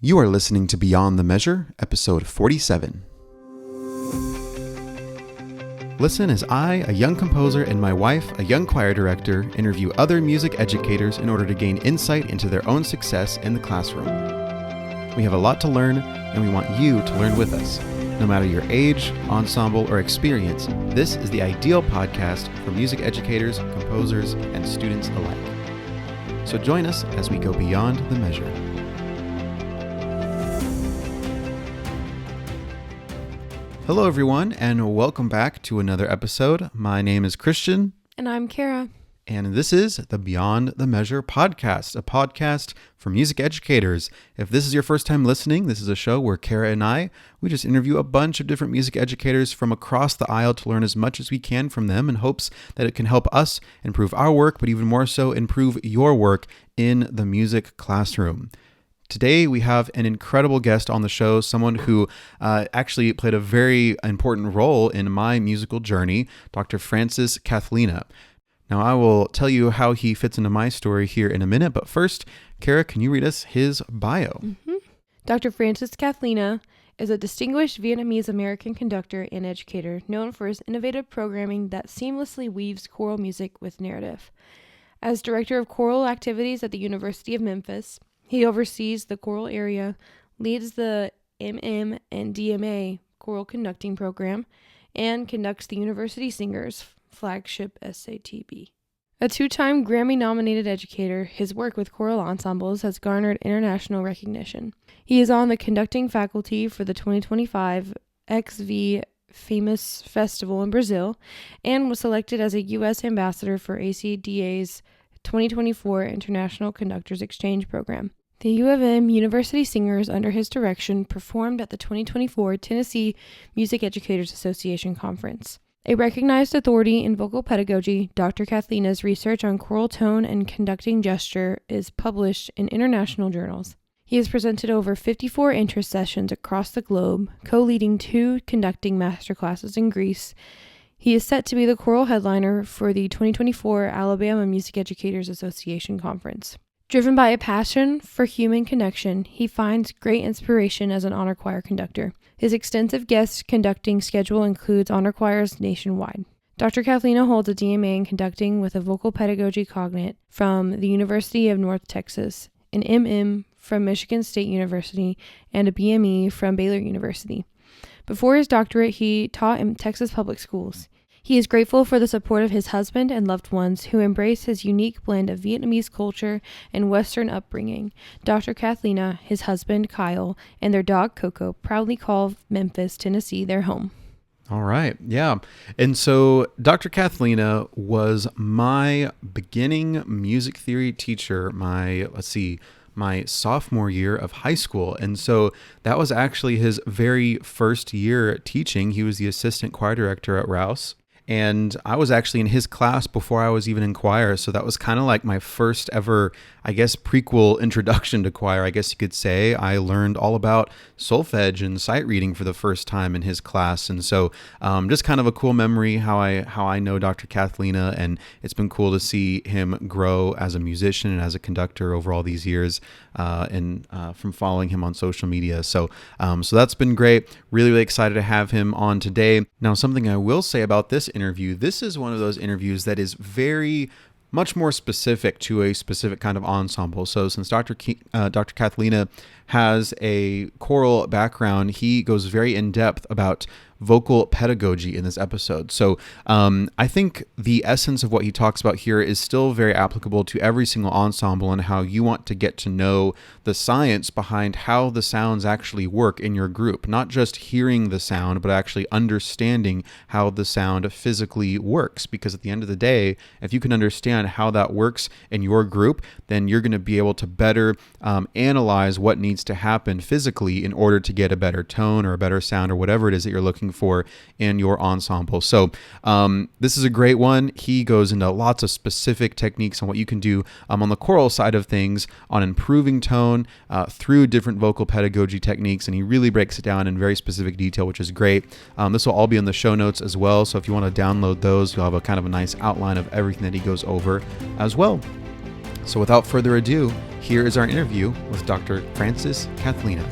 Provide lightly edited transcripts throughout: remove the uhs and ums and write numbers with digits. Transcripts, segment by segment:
You are listening to Beyond the Measure, episode 47. Listen as I, a young composer, and my wife, a young choir director, interview other music educators in order to gain insight into their own success in the classroom. We have a lot to learn, and we want you to learn with us. No matter your age, ensemble, or experience, this is the ideal podcast for music educators, composers, and students alike. So join us as we go beyond the measure. Hello, everyone, and welcome back to another episode. My name is Christian. And I'm Kara. And this is the Beyond the Measure podcast, a podcast for music educators. If this is your first time listening, this is a show where Kara and we just interview a bunch of different music educators from across the aisle to learn as much as we can from them in hopes that it can help us improve our work, but even more so improve your work in the music classroom. Today, we have an incredible guest on the show, someone who actually played a very important role in my musical journey, Dr. Francis Cathlina. Now, I will tell you how he fits into my story here in a minute, but first, Kara, can you read us his bio? Dr. Francis Cathlina is a distinguished Vietnamese-American conductor and educator known for his innovative programming that seamlessly weaves choral music with narrative. As director of choral activities at the University of Memphis, he oversees the choral area, leads the MM and DMA choral conducting program, and conducts the University Singers flagship SATB. A two-time Grammy-nominated educator, his work with choral ensembles has garnered international recognition. He is on the conducting faculty for the 2025 XV Famous Festival in Brazil and was selected as a U.S. ambassador for ACDA's 2024 International Conductors Exchange Program. The U of M University Singers, under his direction, performed at the 2024 Tennessee Music Educators Association Conference. A recognized authority in vocal pedagogy, Dr. Cathlina's research on choral tone and conducting gesture is published in international journals. He has presented over 54 interest sessions across the globe, co-leading 2 conducting masterclasses in Greece. He is set to be the choral headliner for the 2024 Alabama Music Educators Association Conference. Driven by a passion for human connection, he finds great inspiration as an honor choir conductor. His extensive guest conducting schedule includes honor choirs nationwide. Dr. Cathlina holds a DMA in conducting with a vocal pedagogy cognate from the University of North Texas, an MM from Michigan State University, and a BME from Baylor University. Before his doctorate, he taught in Texas public schools. He is grateful for the support of his husband and loved ones who embrace his unique blend of Vietnamese culture and Western upbringing. Dr. Cathlina, his husband Kyle, and their dog Coco proudly call Memphis, Tennessee their home. All right. Yeah. And so Dr. Cathlina was my beginning music theory teacher, my sophomore year of high school. And so that was actually his very first year teaching. He was the assistant choir director at Rouse. And I was actually in his class before I was even in choir. So that was kind of like my first ever, prequel introduction to choir, I guess you could say. I learned all about solfege and sight reading for the first time in his class. And so just kind of a cool memory how I know Dr. Cathlina. And it's been cool to see him grow as a musician and as a conductor over all these years and from following him on social media. So that's been great. Really, really excited to have him on today. Now, something I will say about this interview, this is one of those interviews that is very much more specific to a specific kind of ensemble. So since Dr. Cathlina has a choral background, he goes very in depth about vocal pedagogy in this episode. So I think the essence of what he talks about here is still very applicable to every single ensemble and how you want to get to know the science behind how the sounds actually work in your group. Not just hearing the sound, but actually understanding how the sound physically works. Because at the end of the day, if you can understand how that works in your group, then you're going to be able to better analyze what needs to happen physically in order to get a better tone or a better sound or whatever it is that you're looking for in your ensemble. So this is a great one. He goes into lots of specific techniques on what you can do on the choral side of things on improving tone through different vocal pedagogy techniques, and he really breaks it down in very specific detail, which is great. This will all be in the show notes as well, so if you want to download those, you'll have a kind of a nice outline of everything that he goes over as well. So without further ado, here is our interview with Dr. Frances Cathlina.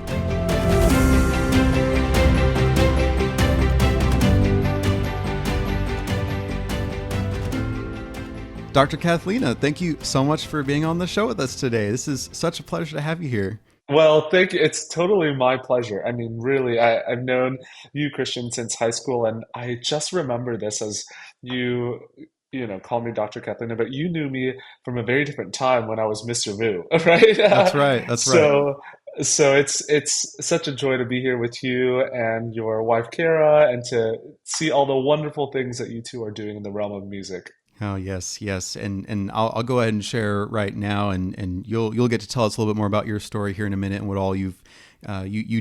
Dr. Cathlina, thank you so much for being on the show with us today. This is such a pleasure to have you here. Well, thank you. It's totally my pleasure. I mean, really, I've known you, Christian, since high school, and I just remember this as you, call me Dr. Cathlina, but you knew me from a very different time when I was Mr. Vu, right? That's right. That's right. So, so it's such a joy to be here with you and your wife, Kara, and to see all the wonderful things that you two are doing in the realm of music. Oh yes, yes, and I'll go ahead and share right now, and you'll get to tell us a little bit more about your story here in a minute and what all you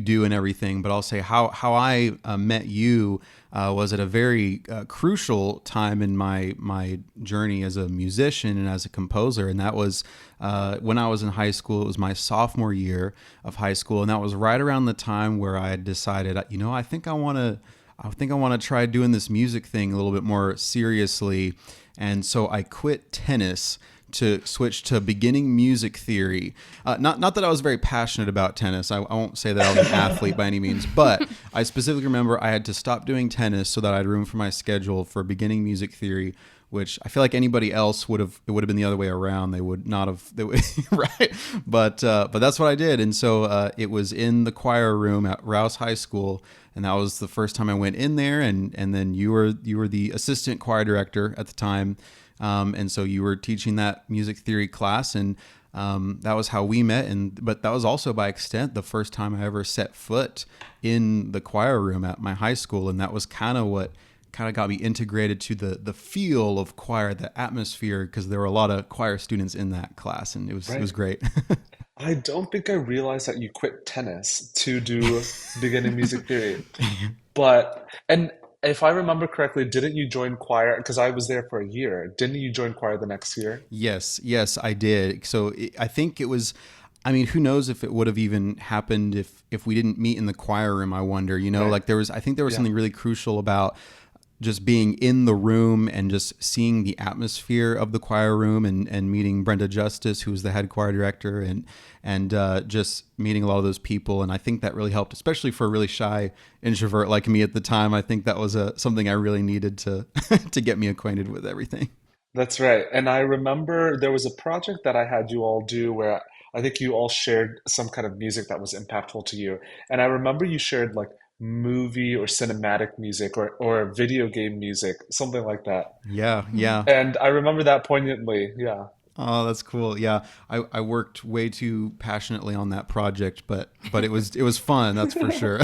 do and everything. But I'll say how I met you was at a very crucial time in my journey as a musician and as a composer, and that was when I was in high school. It was my sophomore year of high school, and that was right around the time where I had decided, I think I want to. I think I want to try doing this music thing a little bit more seriously. And so I quit tennis to switch to beginning music theory. Not that I was very passionate about tennis. I won't say that I was an athlete by any means, but I specifically remember I had to stop doing tennis so that I had room for my schedule for beginning music theory, which I feel like anybody else it would have been the other way around. They would not have, right? But that's what I did. And so it was in the choir room at Rouse High School. And that was the first time I went in there, and then you were the assistant choir director at the time, and so you were teaching that music theory class, and that was how we met. But that was also by extent the first time I ever set foot in the choir room at my high school, and that was kind of what kind of got me integrated to the feel of choir, the atmosphere, because there were a lot of choir students in that class, and it was Right. great. I don't think I realized that you quit tennis to do beginning music theory. And if I remember correctly, didn't you join choir? Because I was there for a year. Didn't you join choir the next year? Yes, yes, I did. So I think it was. I mean, who knows if it would have even happened if we didn't meet in the choir room? I wonder. Right. Like there was. I think there was Yeah. something really crucial about just being in the room and just seeing the atmosphere of the choir room, and meeting Brenda Justice, who was the head choir director, and just meeting a lot of those people. And I think that really helped, especially for a really shy introvert like me at the time. I think that was something I really needed to to get me acquainted with everything. That's right. And I remember there was a project that I had you all do where I think you all shared some kind of music that was impactful to you. And I remember you shared like movie or cinematic music or video game music, something like that. Yeah, yeah. And I remember that poignantly. Yeah. Oh, that's cool. Yeah, I worked way too passionately on that project, but it was fun. That's for sure.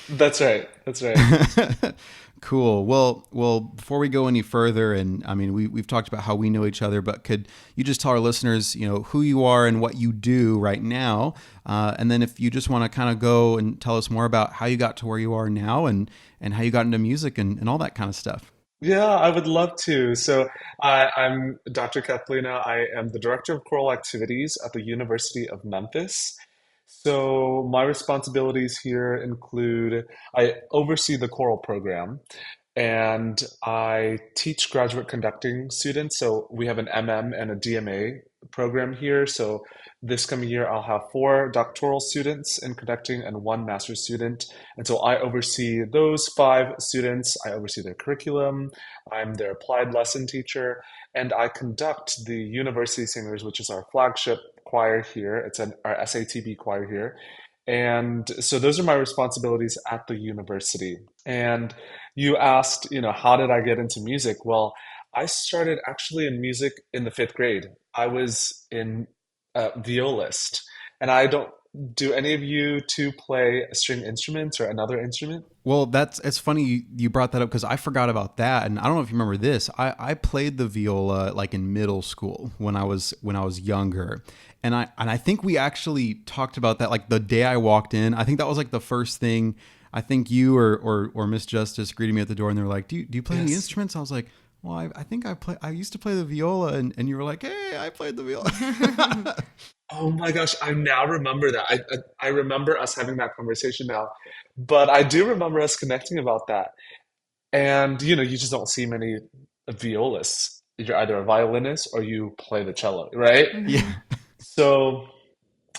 That's right. That's right. Cool. Well, before we go any further, and I mean, we've talked about how we know each other, but could you just tell our listeners, who you are and what you do right now, and then if you just want to kind of go and tell us more about how you got to where you are now, and how you got into music and all that kind of stuff. Yeah, I would love to. So I'm Dr. Cathlina. I am the director of choral activities at the University of Memphis. So my responsibilities here include I oversee the choral program and I teach graduate conducting students. So we have an MM and a DMA program here. So this coming year, I'll have four doctoral students in conducting and one master's student. And so I oversee those five students. I oversee their curriculum. I'm their applied lesson teacher, and I conduct the University Singers, which is our flagship choir here. It's our SATB choir here. And so those are my responsibilities at the university. And you asked, how did I get into music? Well, I started actually in music in the fifth grade. I was in violist. And I don't, do any of you two play a string instrument or another instrument? Well, it's funny you brought that up because I forgot about that, and I don't know if you remember this. I played the viola like in middle school when I was younger, and I think we actually talked about that like the day I walked in. I think that was like the first thing. I think you or Miss Justice greeted me at the door, and they were like, "Do you play any Yes. instruments?" I was like, "Well, I think I used to play the viola," and you were like, "Hey, I played the viola." Oh my gosh, I now remember that. I remember us having that conversation now. But I do remember us connecting about that. And you just don't see many violists, you're either a violinist or you play the cello, right? Yeah. Mm-hmm. So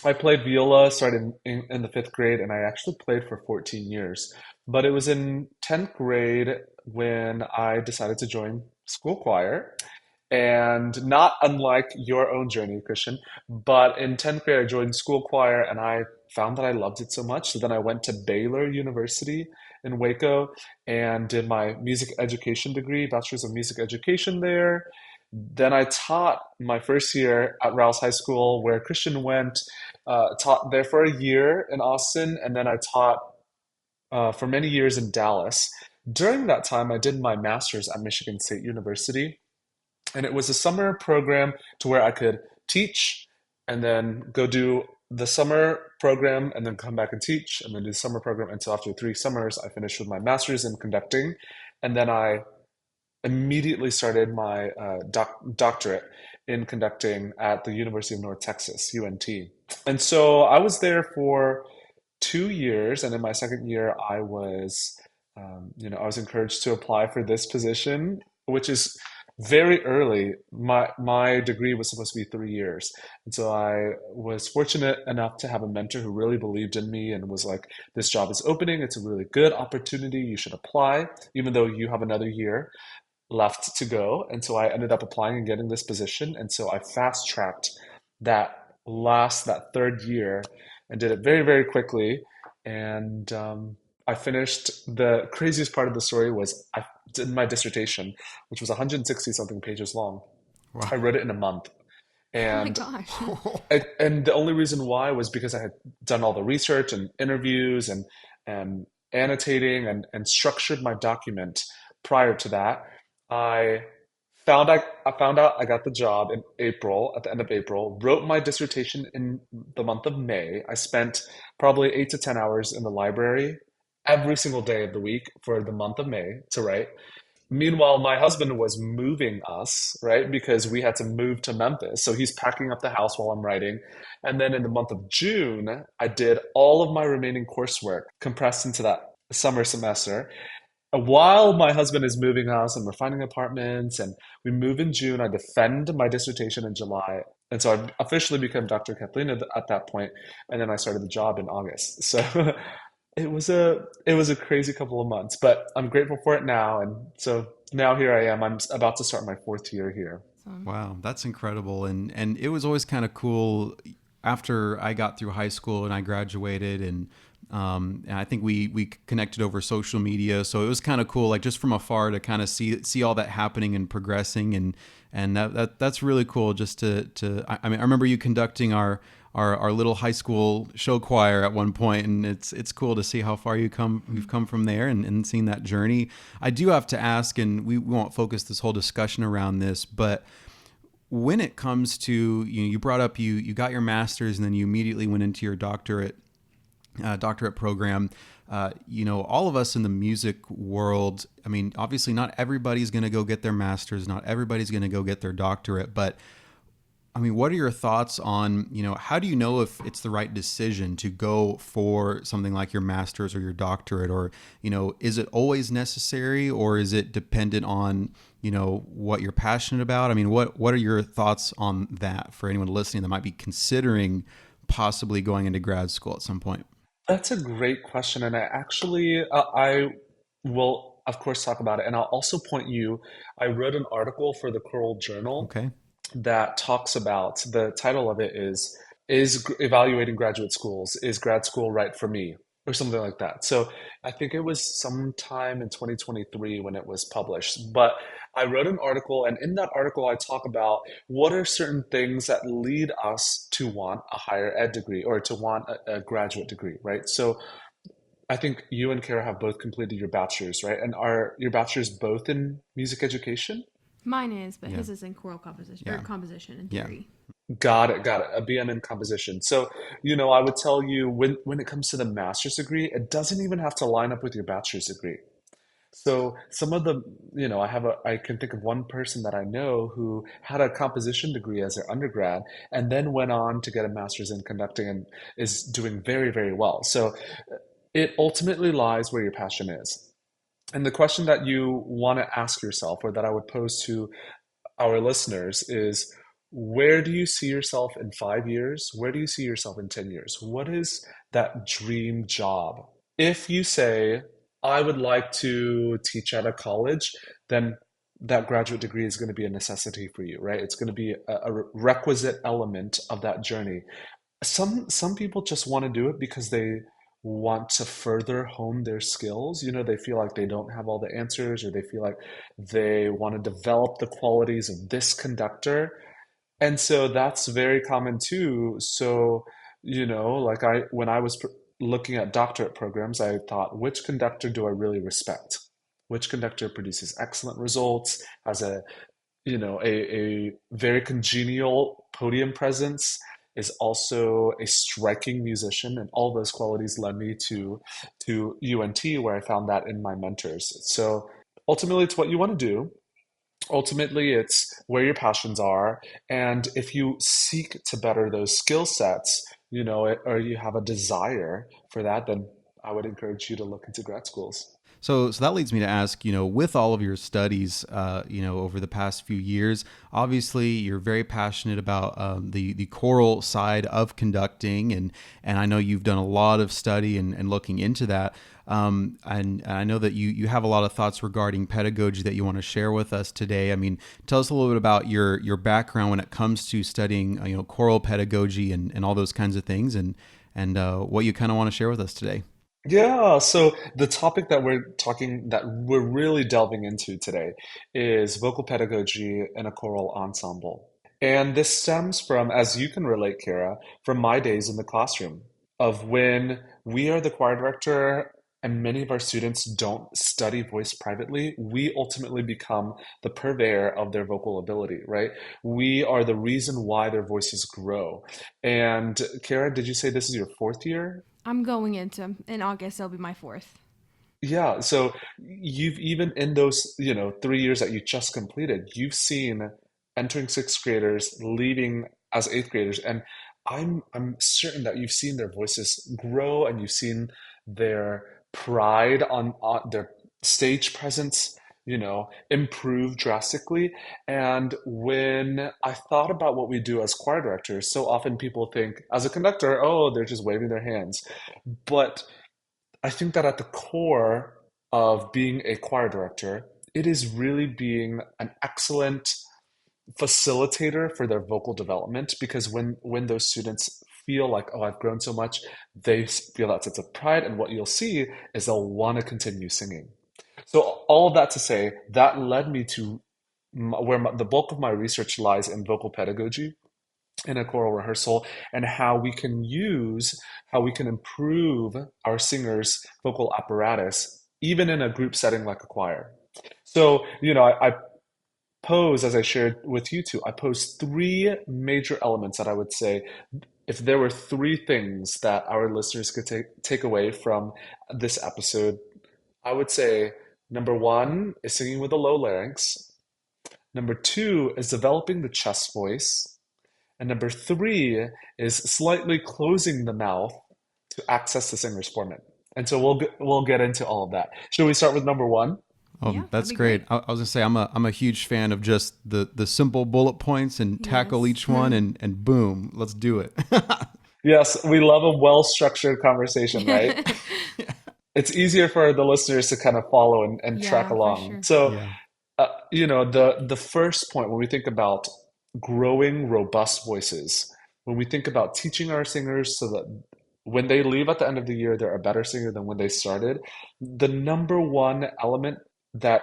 I played viola, started in the fifth grade, and I actually played for 14 years. But it was in 10th grade when I decided to join school choir. And not unlike your own journey, Christian, but in 10th grade, I joined school choir and I found that I loved it so much. So then I went to Baylor University in Waco and did my music education degree, Bachelor's of Music Education there. Then I taught my first year at Rouse High School, where Christian went, taught there for a year in Austin, and then I taught for many years in Dallas. During that time, I did my master's at Michigan State University, and it was a summer program to where I could teach and then go do the summer program and then come back and teach and then do the summer program until after 3 summers, I finished with my master's in conducting. And then I immediately started my doctorate in conducting at the University of North Texas, UNT. And so I was there for 2 years, and in my second year, I was encouraged to apply for this position, which is very early. My degree was supposed to be 3 years, and so I was fortunate enough to have a mentor who really believed in me and was like, "This job is opening. It's a really good opportunity. You should apply, even though you have another year left to go." And so I ended up applying and getting this position, and so I fast tracked that third year and did it very, very quickly. And I finished. The craziest part of the story was I did my dissertation, which was 160 something pages long. I Wow. wrote it in a month. Oh my And gosh. and the only reason why was because I had done all the research and interviews and annotating and structured my document prior to that. I I found out I got the job in April, at the end of April, wrote my dissertation in the month of May. I spent probably 8 to 10 hours in the library every single day of the week for the month of May to write. Meanwhile, my husband was moving us, right? Because we had to move to Memphis. So he's packing up the house while I'm writing. And then in the month of June, I did all of my remaining coursework compressed into that summer semester. While my husband is moving us and we're finding apartments and we move in June, I defend my dissertation in July. And so I officially became Dr. Cathlina at that point, and then I started the job in August. So it was a crazy couple of months, but I'm grateful for it now. And so now here I am. I'm about to start my fourth year here. So, Wow, that's incredible. And it was always kind of cool after I got through high school and I graduated, and I think we connected over social media. So it was kind of cool, like just from afar to kind of see all that happening and progressing, and that's really cool. Just I mean, I remember you conducting our little high school show choir at one point, and it's cool to see how far you've come from there, and seeing that journey. I do have to ask, and we won't focus this whole discussion around this, but when it comes to, you brought up you got your master's and then you immediately went into your doctorate program. All of us in the music world, I mean, obviously not everybody's going to go get their master's, not everybody's going to go get their doctorate, but I mean, what are your thoughts on, how do you know if it's the right decision to go for something like your master's or your doctorate, or, is it always necessary, or is it dependent on, what you're passionate about? I mean, what are your thoughts on that for anyone listening that might be considering possibly going into grad school at some point? That's a great question, and I will of course talk about it, and I'll also point you. I wrote an article for the Choral Journal Okay. that talks about, the title of it is evaluating graduate schools, is grad school right for me, or something like that. So I think it was sometime in 2023 when it was published, but I wrote an article, and in that article I talk about what are certain things that lead us to want a higher ed degree or to want a graduate degree, right? So I think you and Kara have both completed your bachelor's, right? And are your bachelor's both in music education? mine is, but Yeah. his is in choral composition or Yeah. composition in Yeah. theory. Got it, got it. A BM in composition. So, I would tell you, when it comes to the master's degree, it doesn't even have to line up with your bachelor's degree. So some of the, I can think of one person that I know who had a composition degree as their undergrad and then went on to get a master's in conducting and is doing very, very well. So it ultimately lies where your passion is. And the question that you want to ask yourself, or that I would pose to our listeners is, where do you see yourself in 5 years? Where do you see yourself in 10 years? What is that dream job? If you say, I would like to teach at a college, then that graduate degree is going to be a necessity for you, right? It's going to be a requisite element of that journey. Some people just want to do it because they want to further hone their skills. They feel like they don't have all the answers, or they feel like they want to develop the qualities of this conductor. And so that's very common too. So, like when I was looking at doctorate programs, I thought, which conductor do I really respect? Which conductor produces excellent results, has a very congenial podium presence, is also a striking musician, and all those qualities led me to UNT, where I found that in my mentors. So ultimately, it's what you want to do. Ultimately, it's where your passions are, and if you seek to better those skill sets, or you have a desire for that, then I would encourage you to look into grad schools. So that leads me to ask, with all of your studies, over the past few years, obviously you're very passionate about the choral side of conducting, and I know you've done a lot of study and looking into that. And I know that you have a lot of thoughts regarding pedagogy that you want to share with us today. I mean, tell us a little bit about your background when it comes to studying, choral pedagogy and all those kinds of things, and what you kind of want to share with us today. Yeah, so the topic that we're really delving into today is vocal pedagogy in a choral ensemble. And this stems from, as you can relate, Kara, from my days in the classroom, of when we are the choir director and many of our students don't study voice privately. We ultimately become the purveyor of their vocal ability, right? We are the reason why their voices grow. And Kara, did you say this is your fourth year? I'm going into in August. It'll be my fourth. Yeah, so you've even in those, 3 years that you just completed, you've seen entering sixth graders leaving as eighth graders, and I'm certain that you've seen their voices grow, and you've seen their pride on their stage presence, improve drastically. And when I thought about what we do as choir directors, so often people think as a conductor, oh, they're just waving their hands. But I think that at the core of being a choir director, it is really being an excellent facilitator for their vocal development, because when those students feel like, oh, I've grown so much, they feel that sense of pride, and what you'll see is they'll want to continue singing. So all of that to say, that led me to the bulk of my research lies in vocal pedagogy in a choral rehearsal, and how we can improve our singers' vocal apparatus, even in a group setting like a choir. So, I pose, as I shared with you two, I pose three major elements that I would say, if there were three things that our listeners could take away from this episode, I would say number one is singing with a low larynx. Number two is developing the chest voice. And number three is slightly closing the mouth to access the singer's formant. And so we'll get into all of that. Should we start with number one? Yeah, that'd That's be great. great. I was gonna say I'm a huge fan of just the simple bullet points and tackle Yes. each one and boom, let's do it. Yes, we love a well-structured conversation, right? It's easier for the listeners to kind of follow and track Yeah, for along. sure. So, Yeah. the first point when we think about growing robust voices, when we think about teaching our singers so that when they leave at the end of the year, they're a better singer than when they started, the number one element that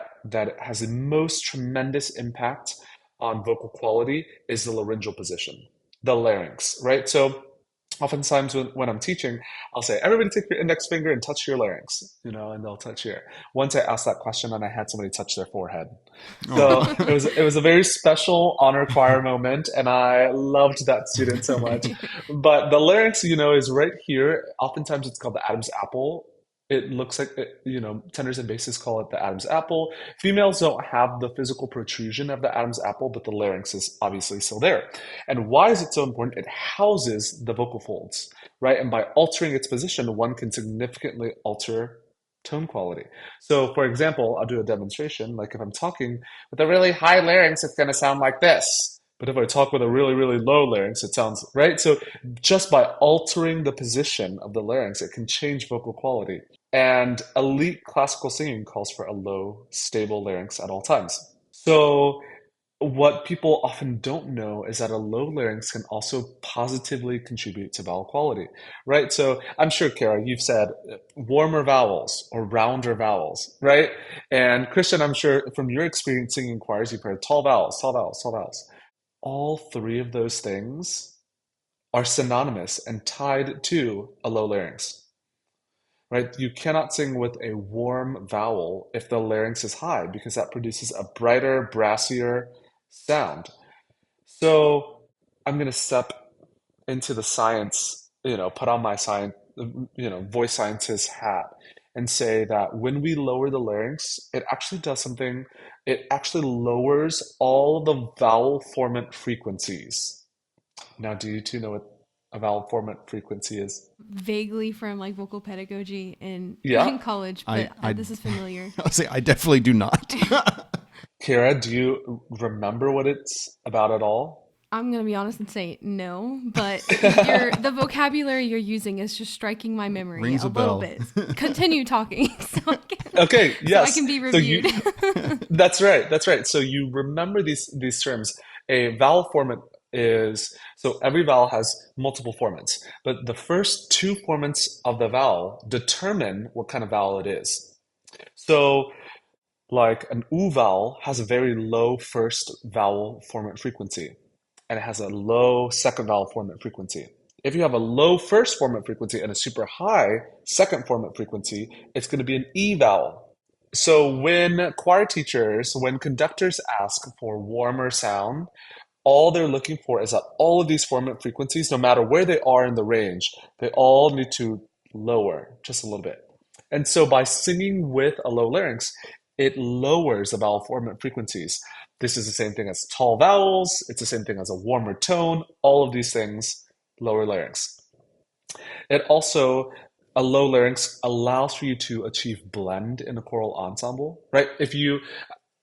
has the most tremendous impact on vocal quality is the laryngeal position, the larynx, right? So oftentimes when I'm teaching, I'll say, everybody take your index finger and touch your larynx, and they'll touch here. Once I asked that question and I had somebody touch their forehead. So Oh. it was a very special honor choir moment, and I loved that student so much. But the larynx, is right here. Oftentimes it's called the Adam's apple. It looks like, tenors and basses call it the Adam's apple. Females don't have the physical protrusion of the Adam's apple, but the larynx is obviously still there. And why is it so important? It houses the vocal folds, right? And by altering its position, one can significantly alter tone quality. So, for example, I'll do a demonstration. Like if I'm talking with a really high larynx, it's going to sound like this. But if I talk with a really, really low larynx, it sounds right. So, just by altering the position of the larynx, it can change vocal quality. And elite classical singing calls for a low, stable larynx at all times. So, what people often don't know is that a low larynx can also positively contribute to vowel quality, right? So I'm sure, Kara, you've said warmer vowels or rounder vowels, right? And Christian, I'm sure from your experience singing in choirs, you've heard tall vowels, tall vowels, tall vowels. All three of those things are synonymous and tied to a low larynx, right? You cannot sing with a warm vowel if the larynx is high because that produces a brighter, brassier sound. So I'm going to step into the science, put on my science, voice scientist hat and say that when we lower the larynx, it actually does something. It actually lowers all the vowel formant frequencies. Now, do you two know what a vowel formant frequency is? Vaguely from like vocal pedagogy in Yeah. in college, I but I this is familiar. I'll say I definitely do not. Kira, do you remember what it's about at all? I'm gonna be honest and say no, but the vocabulary you're using is just striking my memory Rings a a little bell. bit. Continue talking Okay, so I yes. can be So you reviewed. That's right. That's right. So you remember these terms. A vowel formant is so every vowel has multiple formants, but the first two formants of the vowel determine what kind of vowel it is. So like an oo vowel has a very low first vowel formant frequency, and it has a low second vowel formant frequency. If you have a low first formant frequency and a super high second formant frequency, it's going to be an E vowel. So when choir teachers, when conductors ask for warmer sound, all they're looking for is that all of these formant frequencies, no matter where they are in the range, they all need to lower just a little bit. And so by singing with a low larynx, it lowers the vowel formant frequencies. This is the same thing as tall vowels, it's the same thing as a warmer tone, all of these things, lower larynx. It also, a low larynx allows for you to achieve blend in a choral ensemble, right? If you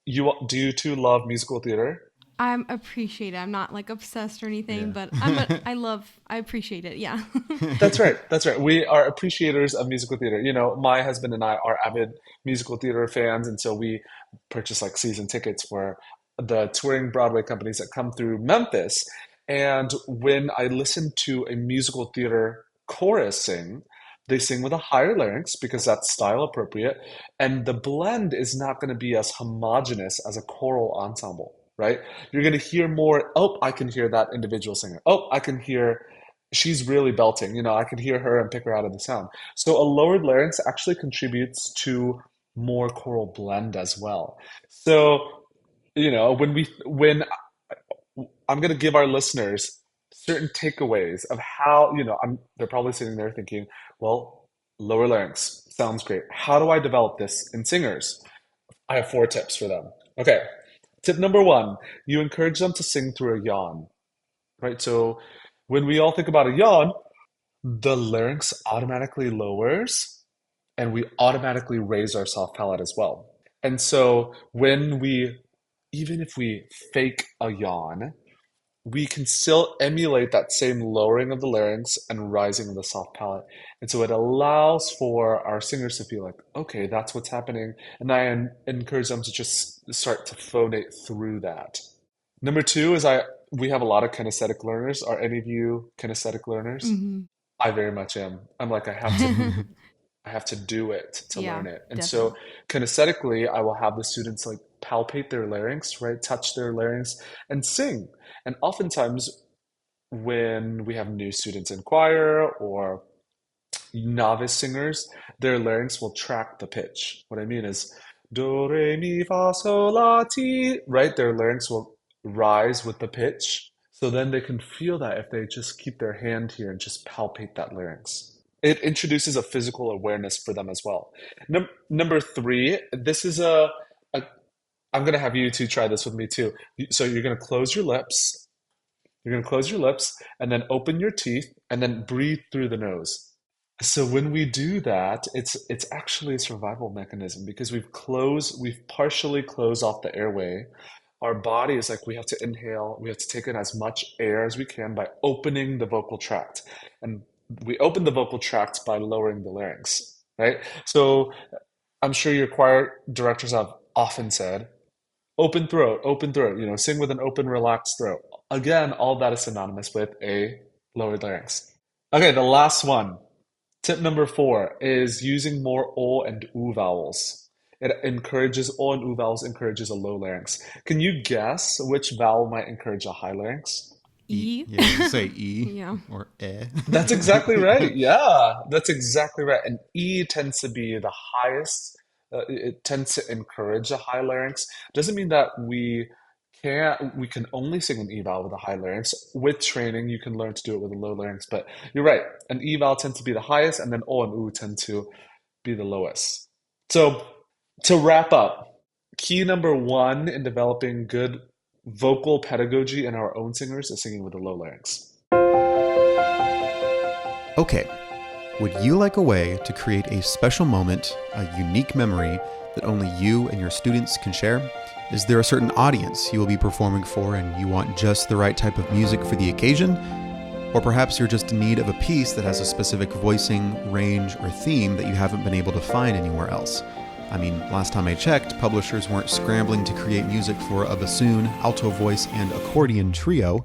do you two love musical theater? I'm appreciate it. I'm not like obsessed or anything, Yeah. but I appreciate it. Yeah. That's right. That's right. We are appreciators of musical theater. My husband and I are avid musical theater fans, and so we purchase like season tickets for the touring Broadway companies that come through Memphis. And when I listen to a musical theater chorus sing, they sing with a higher larynx because that's style appropriate, and the blend is not going to be as homogenous as a choral ensemble, right? You're going to hear more, oh, I can hear that individual singer. Oh, I can hear she's really belting. I can hear her and pick her out of the sound. So a lowered larynx actually contributes to more choral blend as well. So, when I'm going to give our listeners certain takeaways of how, they're probably sitting there thinking, well, lower larynx sounds great. How do I develop this in singers? I have four tips for them. Okay. Tip number one, you encourage them to sing through a yawn, right? So when we all think about a yawn, the larynx automatically lowers and we automatically raise our soft palate as well. And so even if we fake a yawn, we can still emulate that same lowering of the larynx and rising of the soft palate. And so it allows for our singers to feel like, okay, that's what's happening. And I encourage them to just start to phonate through that. Number two is we have a lot of kinesthetic learners. Are any of you kinesthetic learners? Hmm. I very much am. I'm like, I have to do it to Yeah, learn it. And so definitely. kinesthetically, I will have the students like palpate their larynx, right? Touch their larynx and sing. And oftentimes when we have new students in choir or novice singers, their larynx will track the pitch. What I mean is do, re, mi, fa, sol, la, ti, right? Their larynx will rise with the pitch. So then they can feel that if they just keep their hand here and just palpate that larynx. It introduces a physical awareness for them as well. Number three, this is a I'm gonna have you two try this with me too. So you're gonna close your lips. You're gonna close your lips and then open your teeth and then breathe through the nose. So when we do that, it's actually a survival mechanism because we've partially closed off the airway. Our body is like we have to inhale, we have to take in as much air as we can by opening the vocal tract. And we open the vocal tract by lowering the larynx, right? So I'm sure your choir directors have often said, open throat, sing with an open, relaxed throat. Again, all that is synonymous with a lowered larynx. Okay, the last one. Tip number four is using more o and u vowels. It encourages o and u vowels encourages a low larynx. Can you guess which vowel might encourage a high larynx? E. E. Yeah, you say E Yeah. or eh. That's exactly right. Yeah, that's exactly right. And E tends to be the highest. It tends to encourage a high larynx. Doesn't mean that we can only sing an E vowel with a high larynx. With training, you can learn to do it with a low larynx. But you're right. An E vowel tends to be the highest, and then O and U tend to be the lowest. So to wrap up, key number one in developing good vocal pedagogy in our own singers is singing with a low larynx. Okay, would you like a way to create a special moment, a unique memory that only you and your students can share? Is there a certain audience you will be performing for and you want just the right type of music for the occasion? Or perhaps you're just in need of a piece that has a specific voicing, range, or theme that you haven't been able to find anywhere else. I mean, last time I checked, publishers weren't scrambling to create music for a bassoon, alto voice, and accordion trio,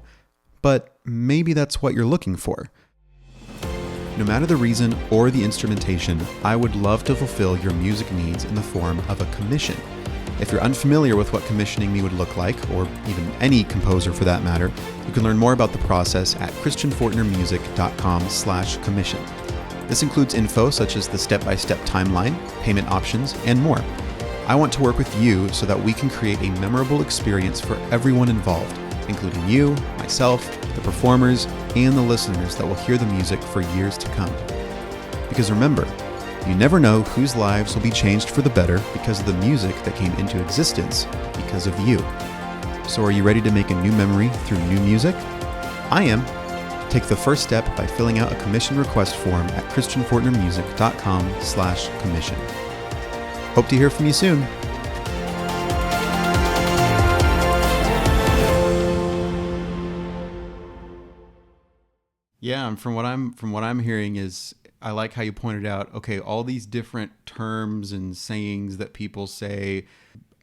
but maybe that's what you're looking for. No matter the reason or the instrumentation, I would love to fulfill your music needs in the form of a commission. If you're unfamiliar with what commissioning me would look like, or even any composer for that matter, you can learn more about the process at christianfortnermusic.com/commission. This includes info such as the step-by-step timeline, payment options, and more. I want to work with you so that we can create a memorable experience for everyone involved, including you, myself, the performers, and the listeners that will hear the music for years to come. Because remember, you never know whose lives will be changed for the better because of the music that came into existence because of you. So are you ready to make a new memory through new music? I am. Take the first step by filling out a commission request form at christianfortnermusic.com/commission. Hope to hear from you soon. Yeah, and from what I'm hearing is I like how you pointed out, okay, all these different terms and sayings that people say,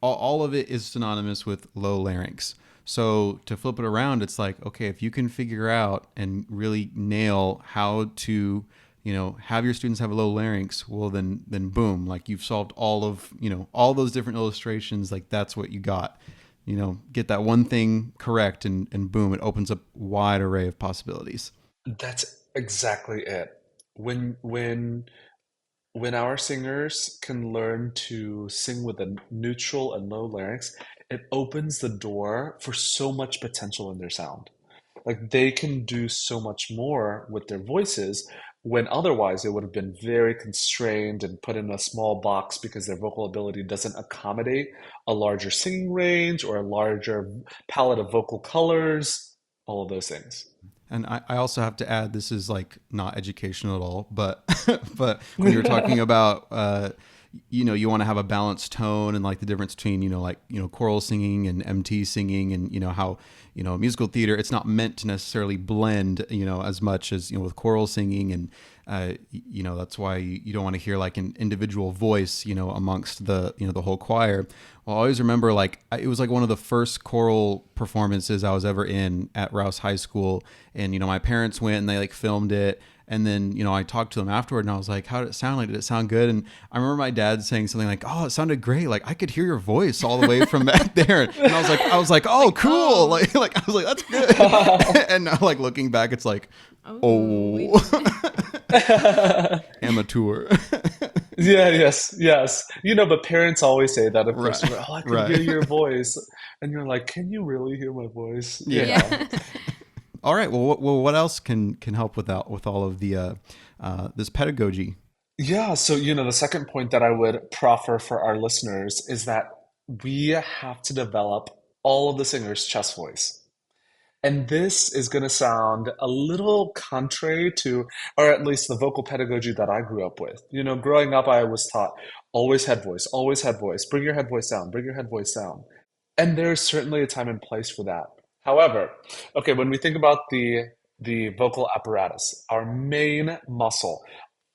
all of it is synonymous with low larynx. So to flip it around, it's like, okay, if you can figure out and really nail how to, have your students have a low larynx, well, then boom, like you've solved all of, all those different illustrations. Like that's what you got. Get that one thing correct, and boom, it opens up a wide array of possibilities. That's exactly it. When when when our singers can learn to sing with a neutral and low larynx, it opens the door for so much potential in their sound. Like they can do so much more with their voices when otherwise it would have been very constrained and put in a small box because their vocal ability doesn't accommodate a larger singing range or a larger palette of vocal colors, all of those things. And I also have to add, this is like not educational at all, but but when you're talking about you want to have a balanced tone and like the difference between choral singing and MT singing, and how musical theater, it's not meant to necessarily blend as much as with choral singing, and that's why you don't want to hear like an individual voice amongst the whole choir. Well, I always remember it was like one of the first choral performances I was ever in at Rouse High School, and my parents went and they like filmed it. And then, I talked to them afterward and I was like, how did it sound? Like, did it sound good? And I remember my dad saying something like, oh, it sounded great. Like I could hear your voice all the way from back there. And I was like, oh, cool. Oh. Like I was like, that's good. And now like looking back, it's like, oh, amateur. Yeah, yes, yes. But parents always say that, of course. Right. Oh, I can Right. hear your voice. And you're like, can you really hear my voice? Yeah. All right. Well, what else can help with all of the this pedagogy? Yeah, so the second point that I would proffer for our listeners is that we have to develop all of the singer's chest voice. And this is going to sound a little contrary to, or at least the vocal pedagogy that I grew up with. You know, growing up, I was taught always head voice, bring your head voice down, bring your head voice down. And there's certainly a time and place for that. However, okay, when we think about the vocal apparatus, our main muscle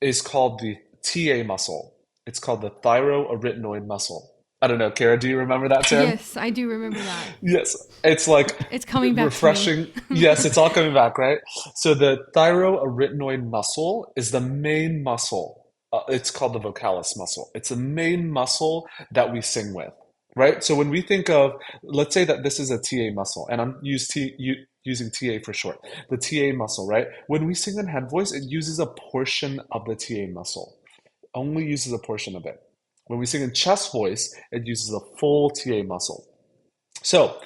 is called the TA muscle. It's called the thyroarytenoid muscle. I don't know, Kara, do you remember that term? Yes, I do remember that. Yes, it's like It's coming back to me. refreshing. Yes, it's all coming back, right? So the thyroarytenoid muscle is the main muscle. It's called the vocalis muscle. It's the main muscle that we sing with, right? So when we think of, let's say that this is a TA muscle, and using TA for short, the TA muscle, right? When we sing in head voice, it uses a portion of the TA muscle, only uses a portion of it. When we sing in chest voice, it uses a full TA muscle. So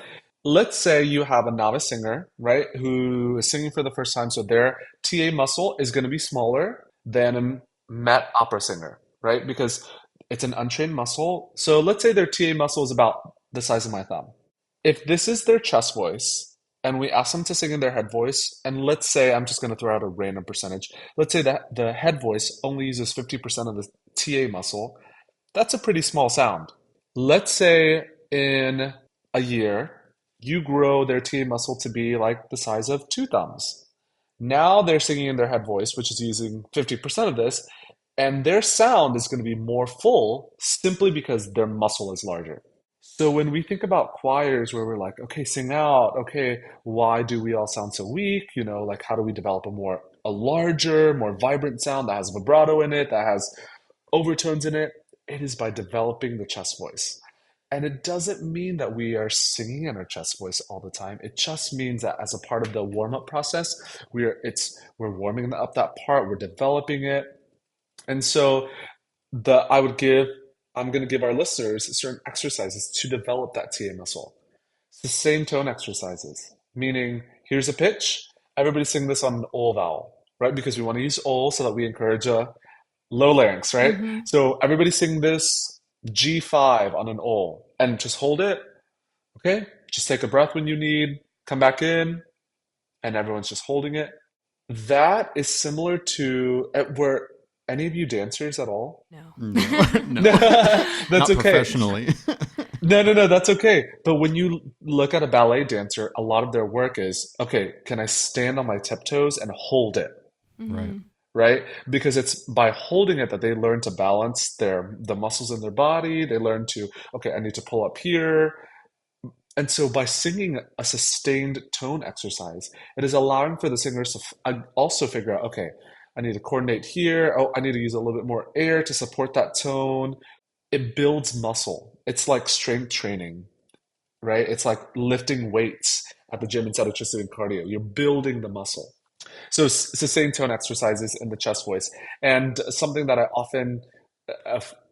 let's say you have a novice singer, right, who is singing for the first time. So their TA muscle is going to be smaller than a Met opera singer, right? Because it's an untrained muscle. So let's say their TA muscle is about the size of my thumb. If this is their chest voice and we ask them to sing in their head voice, and let's say I'm just going to throw out a random percentage. Let's say that the head voice only uses 50% of the TA muscle. That's a pretty small sound. Let's say in a year, you grow their TA muscle to be like the size of two thumbs. Now they're singing in their head voice, which is using 50% of this, and their sound is going to be more full simply because their muscle is larger. So when we think about choirs where we're like, okay, sing out, okay, why do we all sound so weak? You know, like how do we develop a larger, more vibrant sound that has vibrato in it, that has overtones in it? It is by developing the chest voice. And it doesn't mean that we are singing in our chest voice all the time. It just means that as a part of the warm-up process, we're warming up that part, we're developing it. And so the I would give I'm going to give our listeners certain exercises to develop that TA muscle. It's the same tone exercises, meaning here's a pitch. Everybody sing this on an ol vowel, right? Because we want to use ol so that we encourage a low larynx, right? Mm-hmm. So everybody sing this G5 on an ol and just hold it, okay? Just take a breath when you need, come back in, and everyone's just holding it. That is similar to were any of you dancers at all? No. No, no, That's not okay. professionally. No, that's okay. But when you look at a ballet dancer, a lot of their work is, okay, can I stand on my tiptoes and hold it, Right. Mm-hmm. right? Because it's by holding it that they learn to balance the muscles in their body. They learn to, okay, I need to pull up here. And so by singing a sustained tone exercise, it is allowing for the singers to also figure out, okay, I need to coordinate here. Oh, I need to use a little bit more air to support that tone. It builds muscle. It's like strength training, right? It's like lifting weights at the gym instead of just doing cardio. You're building the muscle. So it's the same tone exercises in the chest voice. And something that I often,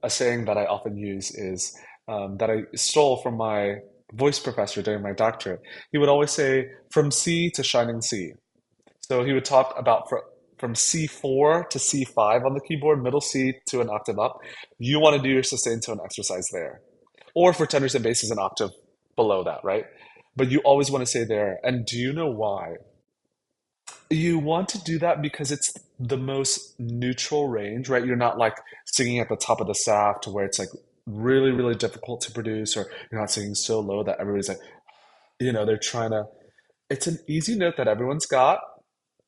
a saying that I often use is that I stole from my voice professor during my doctorate. He would always say, from C to shining C. So he would talk about from C4 to C5 on the keyboard, middle C to an octave up. You want to do your sustained tone exercise there. Or for tenors and basses, an octave below that, right? But you always want to say there. And do you know why? You want to do that because it's the most neutral range, right? You're not like singing at the top of the staff to where it's like really, really difficult to produce, or you're not singing so low that everybody's like, they're trying to. It's an easy note that everyone's got.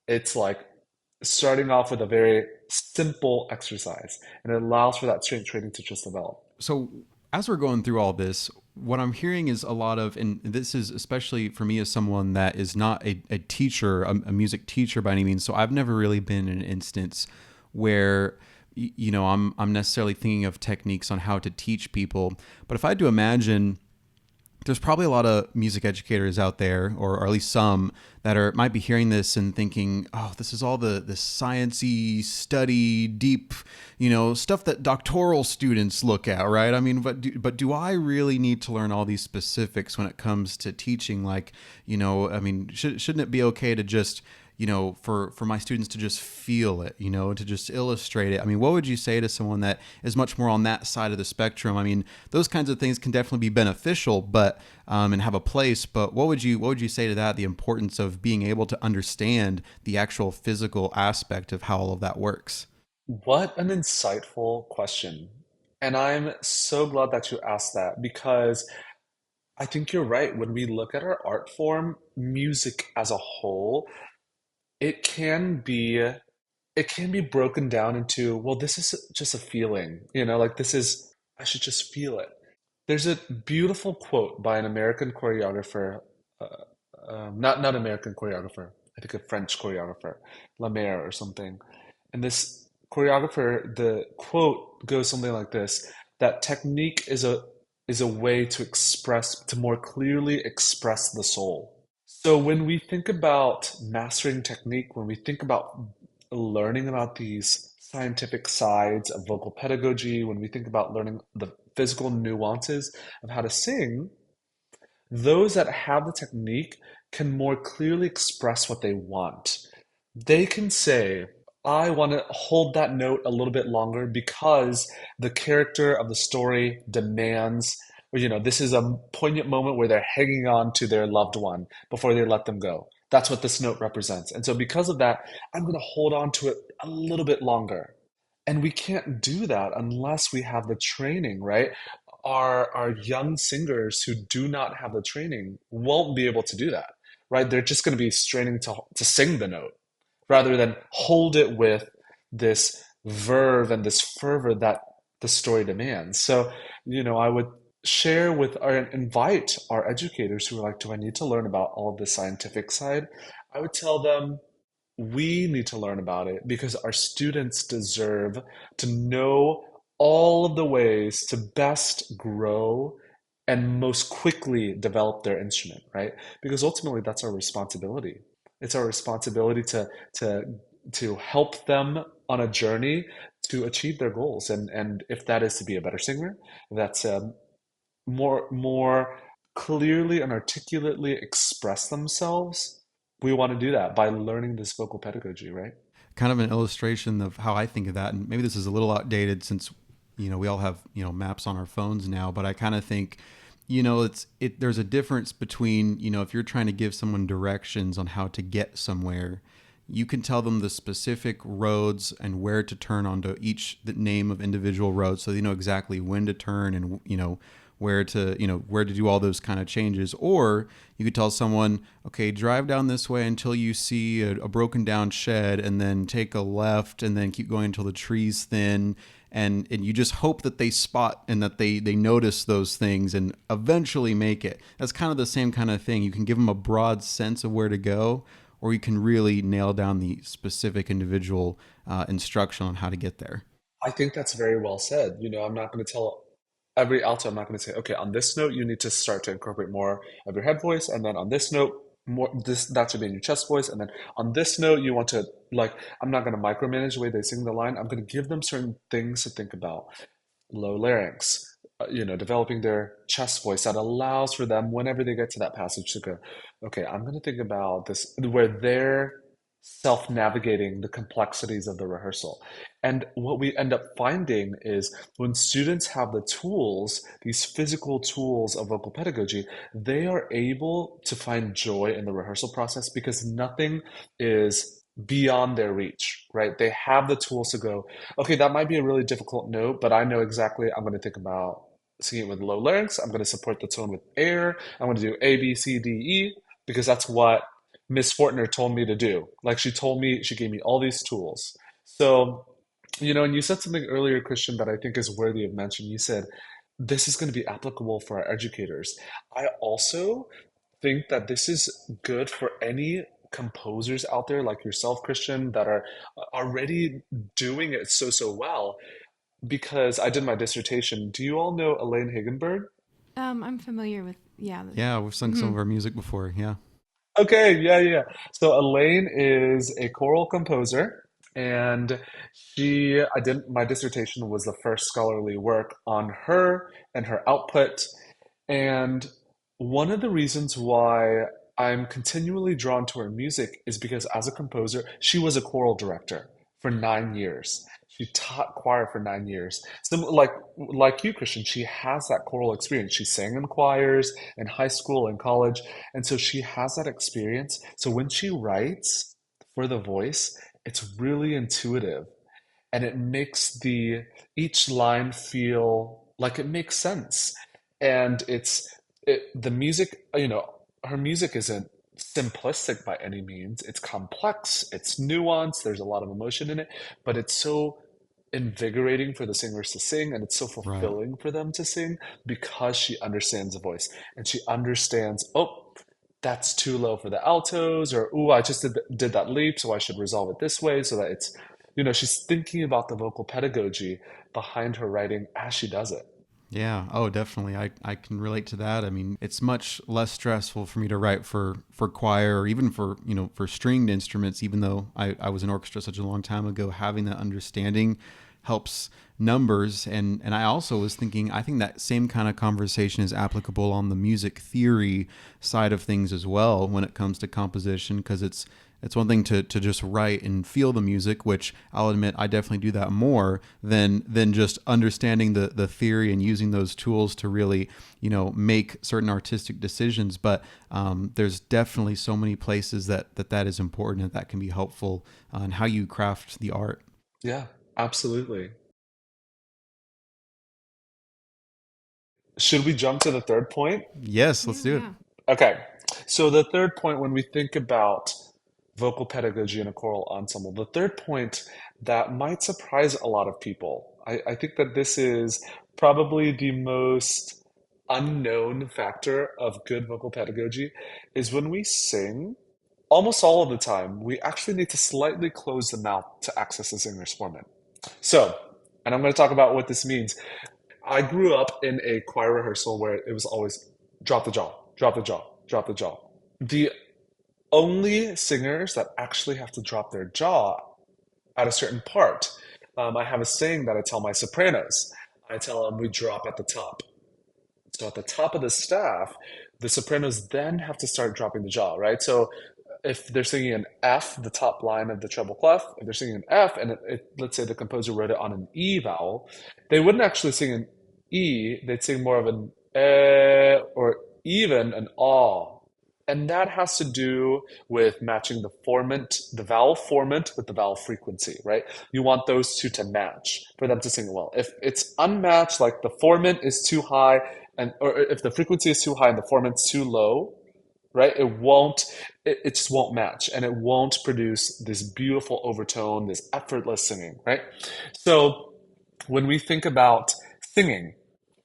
It's like starting off with a very simple exercise, and it allows for that strength training to just develop. So as we're going through all this, what I'm hearing is a lot of, and this is especially for me as someone that is not a teacher, a music teacher by any means. So I've never really been in an instance where, I'm necessarily thinking of techniques on how to teach people. But if I had to imagine, there's probably a lot of music educators out there, or at least some, that might be hearing this and thinking, oh, this is all the sciencey study, deep, stuff that doctoral students look at, right? I mean, but do I really need to learn all these specifics when it comes to teaching? Like, I mean, shouldn't it be okay to just for my students to just feel it, to just illustrate it. I mean, what would you say to someone that is much more on that side of the spectrum? I mean, those kinds of things can definitely be beneficial, but and have a place. But what would you say to that? The importance of being able to understand the actual physical aspect of how all of that works. What an insightful question. And I'm so glad that you asked that because I think you're right. When we look at our art form, music as a whole, it can be it can be broken down into, well, this is just a feeling, like this is, I should just feel it. There's a beautiful quote by an American choreographer, not American choreographer, I think a French choreographer, Lemaire or something. And this choreographer, the quote goes something like this, that technique is a way to more clearly express the soul. So when we think about mastering technique, when we think about learning about these scientific sides of vocal pedagogy, when we think about learning the physical nuances of how to sing, those that have the technique can more clearly express what they want. They can say, I want to hold that note a little bit longer because the character of the story demands, or, this is a poignant moment where they're hanging on to their loved one before they let them go. That's what this note represents. And so, because of that, I'm going to hold on to it a little bit longer. And we can't do that unless we have the training, right? Our young singers who do not have the training won't be able to do that, right? They're just going to be straining to sing the note rather than hold it with this verve and this fervor that the story demands. So, I would share with our invite our educators who are like, do I need to learn about all of the scientific side? I would tell them we need to learn about it because our students deserve to know all of the ways to best grow and most quickly develop their instrument, right? Because ultimately that's our responsibility. It's our responsibility to to help them on a journey to achieve their goals. And if that is to be a better singer, that's more clearly and articulately express themselves, we want to do that by learning this vocal pedagogy, right? Kind of an illustration of how I think of that, and maybe this is a little outdated since we all have maps on our phones now, but I kind of think there's a difference between if you're trying to give someone directions on how to get somewhere, you can tell them the specific roads and where to turn onto each the name of individual roads, so they know exactly when to turn and where to do all those kind of changes. Or you could tell someone, okay, drive down this way until you see a broken down shed, and then take a left, and then keep going until the trees thin. And you just hope that they spot and that they notice those things and eventually make it. That's kind of the same kind of thing. You can give them a broad sense of where to go, or you can really nail down the specific individual instruction on how to get there. I think that's very well said. I'm not going to tell every alto, I'm not going to say, okay, on this note, you need to start to incorporate more of your head voice. And then on this note, more this that should be in your chest voice. And then on this note, you want to like, I'm not going to micromanage the way they sing the line. I'm going to give them certain things to think about. Low larynx, developing their chest voice that allows for them whenever they get to that passage to go, okay, I'm going to think about this, where they're self-navigating the complexities of the rehearsal. And what we end up finding is when students have the tools, these physical tools of vocal pedagogy, they are able to find joy in the rehearsal process because nothing is beyond their reach, right? They have the tools to go, okay, that might be a really difficult note, but I know exactly I'm going to think about singing with low larynx. I'm going to support the tone with air. I'm going to do A, B, C, D, E, because that's what Miss Fortner told me to do. Like she told me, she gave me all these tools. So, and you said something earlier, Christian, that I think is worthy of mention. You said, this is going to be applicable for our educators. I also think that this is good for any composers out there like yourself, Christian, that are already doing it so well. Because I did my dissertation. Do you all know Elaine Higginberg? I'm familiar with, yeah. Yeah, we've sung some Mm-hmm. of our music before. Yeah. Okay, yeah, yeah. So Elaine is a choral composer, and I did my dissertation was the first scholarly work on her and her output. And one of the reasons why I'm continually drawn to her music is because as a composer, she was a choral director for 9 years. She taught choir for 9 years. Like you, Christian, she has that choral experience. She sang in choirs in high school and college, and so she has that experience. So when she writes for the voice, it's really intuitive and it makes the each line feel like it makes sense. And the music, her music isn't simplistic by any means. It's complex, it's nuanced, there's a lot of emotion in it, but it's so invigorating for the singers to sing, and it's so Right. fulfilling for them to sing because she understands the voice and she understands, oh, that's too low for the altos, or ooh, I just did that leap, so I should resolve it this way so that it's, she's thinking about the vocal pedagogy behind her writing as she does it. Yeah. Oh, definitely. I can relate to that. I mean, it's much less stressful for me to write for choir or even for, for stringed instruments, even though I was in orchestra such a long time ago, having that understanding helps numbers. And I also was thinking, I think that same kind of conversation is applicable on the music theory side of things as well when it comes to composition, because it's one thing to just write and feel the music, which I'll admit I definitely do that more than just understanding the theory and using those tools to really, make certain artistic decisions. But there's definitely so many places that is important and that can be helpful in how you craft the art. Yeah, absolutely. Should we jump to the third point? Yes, let's Yeah, do it. yeah. Okay. So the third point, when we think about vocal pedagogy in a choral ensemble, the third point that might surprise a lot of people, I think that this is probably the most unknown factor of good vocal pedagogy, is when we sing, almost all of the time, we actually need to slightly close the mouth to access the singer's foreman. So, and I'm going to talk about what this means. I grew up in a choir rehearsal where it was always drop the jaw, drop the jaw, drop the jaw. The only singers that actually have to drop their jaw at a certain part, I have a saying that I tell my sopranos. I tell them we drop at the top. So at the top of the staff, the sopranos then have to start dropping the jaw, right? So if they're singing an F, the top line of the treble clef, if they're singing an F, and let's say the composer wrote it on an E vowel, they wouldn't actually sing an E, they'd sing more of an or even an ah. And that has to do with matching the formant, the vowel formant with the vowel frequency, right? You want those two to match for them to sing well. If it's unmatched, like the formant is too high, or if the frequency is too high and the formant's too low, right? It just won't match, and it won't produce this beautiful overtone, this effortless singing, right? So when we think about singing,